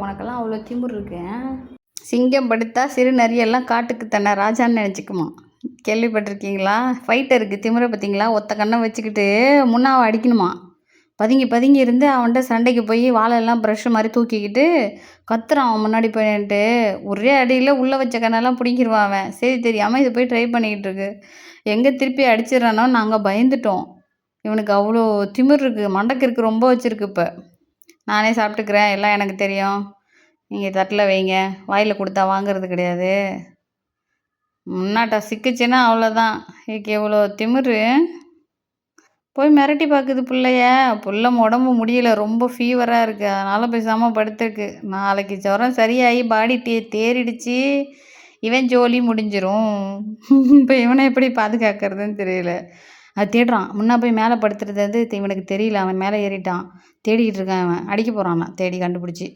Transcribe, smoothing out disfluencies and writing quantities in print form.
உனக்கெல்லாம் அவ்வளோ திமிரு இருக்கு. சிங்கம் படுத்தா சிறு நரியெல்லாம் காட்டுக்கு தானே ராஜான்னு நினச்சிக்குமா. கேள்விப்பட்டிருக்கீங்களா? ஃபைட்டருக்கு திமிர பார்த்தீங்களா? ஒத்த கண்ணை வச்சுக்கிட்டு முன்னாவை அடிக்கணுமா. பதுங்கி பதுங்கி இருந்து அவன்கிட்ட சண்டைக்கு போய் வாழெல்லாம் ப்ரஷ் மாதிரி தூக்கிக்கிட்டு கத்துறான் அவன் முன்னாடி போயின்ட்டு. ஒரே அடியில் உள்ளே வச்ச கண்ணெல்லாம் பிடிங்கிடுவான் அவன். சரி தெரியாமல் இது போய் ட்ரை பண்ணிக்கிட்டு இருக்கு. எங்கே திருப்பி அடிச்சிடறானோ நாங்கள் பயந்துட்டோம். இவனுக்கு அவ்வளோ திமிர் இருக்குது. மண்டக்கிற்கு ரொம்ப வச்சுருக்கு. இப்போ நானே சாப்பிட்டுக்கிறேன், எல்லாம் எனக்கு தெரியும், நீங்கள் தட்டில் வைங்க, வாயில் கொடுத்தா வாங்கிறது கிடையாது. முன்னாட்டா சிக்கிச்சுன்னா அவ்வளோதான். இதுக்கு எவ்வளோ திமிரு. போய் மிரட்டி பார்க்குது பிள்ளைய. புள்ள உடம்பு முடியல, ரொம்ப ஃபீவராக இருக்குது, அதனால் பேசாமல் படுத்துருக்கு. நாளைக்கு ஜுரம் சரியாகி பாடி தேறிடுச்சு, இவன் ஜோலி முடிஞ்சிரும். இப்போ இவனை எப்படி பாதுகாக்கிறதுன்னு தெரியல. அது தேடுறான். முன்னா போய் மேலே படுத்துறது வந்து இவனுக்கு தெரியல. அவன் மேலே ஏறிட்டான், தேடிக்கிட்டு இருக்கான். அவன் அடிக்க போகிறான், தேடி கண்டுபிடிச்சி.